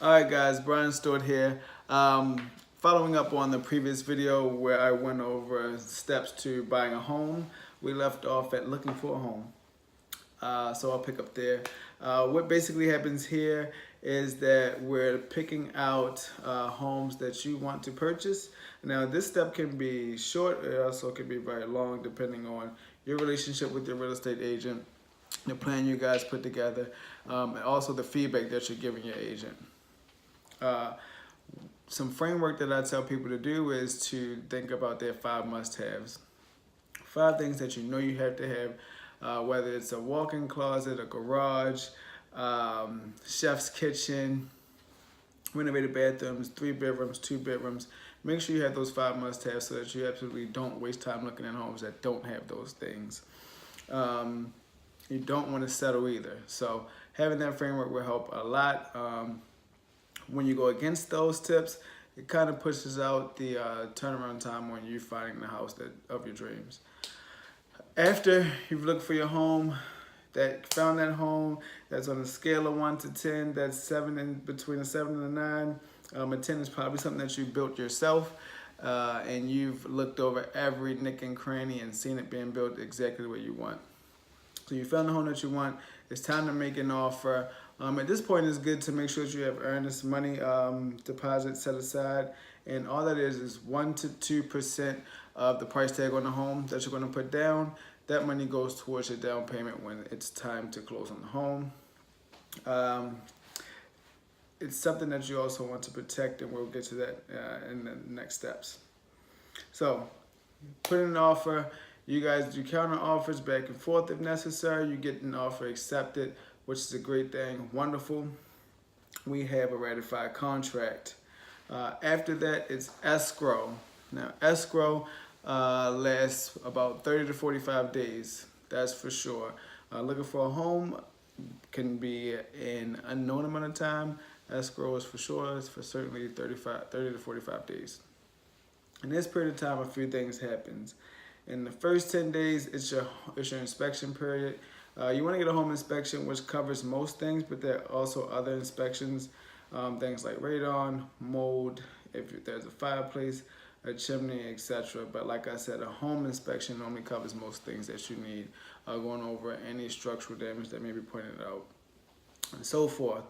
All right, guys, Brian Stewart here. Following up on the previous video where I went over steps to buying a home, we left off at looking for a home. So I'll pick up there. What basically happens here is that we're picking out homes that you want to purchase. Now, this step can be short, it also can be very long depending on your relationship with your real estate agent, the plan you guys put together, and also the feedback that you're giving your agent. Some framework that I tell people to do is to think about their 5 must-haves. 5 things that you know you have to have, whether it's a walk-in closet, a garage, chef's kitchen, renovated bathrooms, 3 bedrooms, 2 bedrooms. Make sure you have those 5 must-haves so that you absolutely don't waste time looking at homes that don't have those things. You don't want to settle either. So having that framework will help a lot. When you go against those tips, it kind of pushes out the turnaround time when you're finding the house of your dreams. After you've looked for your home, found that home that's on a scale of 1 to 10, that's between a 7 and a 9. A 10 is probably something that you built yourself, and you've looked over every nick and cranny and seen it being built exactly the way you want. So you found the home that you want. It's time to make an offer. At this point, it's good to make sure that you have earnest money deposit set aside, and all that is 1 to 2% of the price tag on the home that you're going to put down. That money goes towards your down payment when it's time to close on the home. It's something that you also want to protect, and we'll get to that in the next steps. So, put in an offer. You guys do counter offers back and forth if necessary. You get an offer accepted, which is a great thing. Wonderful. We have a ratified contract. After that, it's escrow. Now, escrow lasts about 30 to 45 days. That's for sure. Looking for a home can be an unknown amount of time. Escrow is for sure. It's for certainly 30 to 45 days. In this period of time, a few things happens. In the first 10 days, it's your inspection period. You want to get a home inspection, which covers most things, but there are also other inspections, things like radon, mold, if there's a fireplace, a chimney, etc. But like I said, a home inspection normally covers most things that you need, going over any structural damage that may be pointed out, and so forth.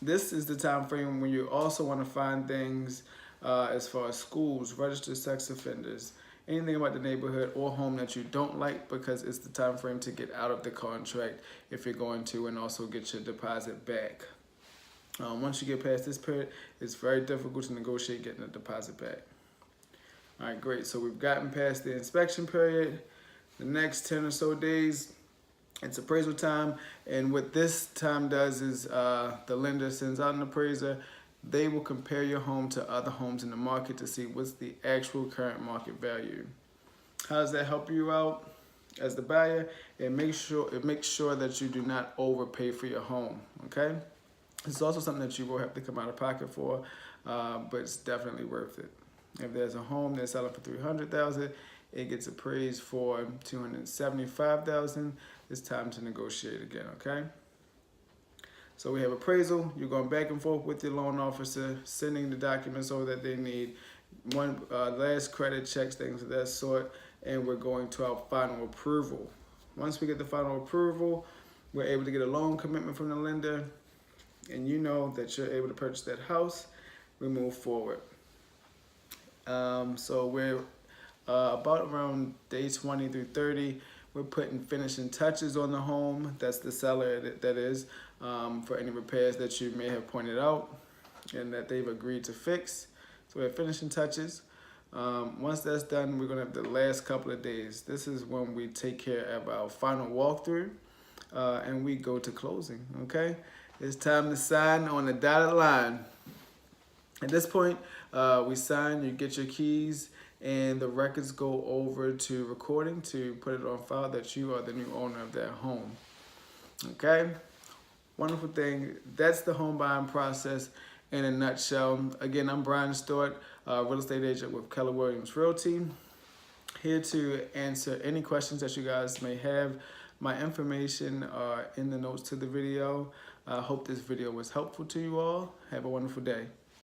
This is the time frame when you also want to find things as far as schools, registered sex offenders, anything about the neighborhood or home that you don't like, because it's the time frame to get out of the contract if you're going to, and also get your deposit back. Once you get past this period, it's very difficult to negotiate getting the deposit back. All right, great. So we've gotten past the inspection period. The next 10 or so days, it's appraisal time. And what this time does is the lender sends out an appraiser. They will compare your home to other homes in the market to see what's the actual current market value. How does that help you out as the buyer? It makes sure that you do not overpay for your home, okay? It's also something that you will have to come out of pocket for, but it's definitely worth it. If there's a home that's selling for $300,000, it gets appraised for $275,000. It's time to negotiate again, okay? So we have appraisal. You're going back and forth with your loan officer, sending the documents over that they need, last credit checks, things of that sort, and we're going to our final approval. Once we get the final approval, we're able to get a loan commitment from the lender, and you know that you're able to purchase that house. We move forward. So we're about around day 20 through 30. We're putting finishing touches on the home. That's the seller, that is, for any repairs that you may have pointed out and that they've agreed to fix. So we have finishing touches. Once that's done, we're going to have the last couple of days. This is when we take care of our final walkthrough, and we go to closing, okay? It's time to sign on the dotted line. At this point, we sign, you get your keys, and the records go over to recording to put it on file that you are the new owner of that home. Okay? Wonderful thing. That's the home buying process in a nutshell. Again, I'm Brian Stewart, real estate agent with Keller Williams Realty, here to answer any questions that you guys may have. My information are in the notes to the video. I hope this video was helpful to you all. Have a wonderful day.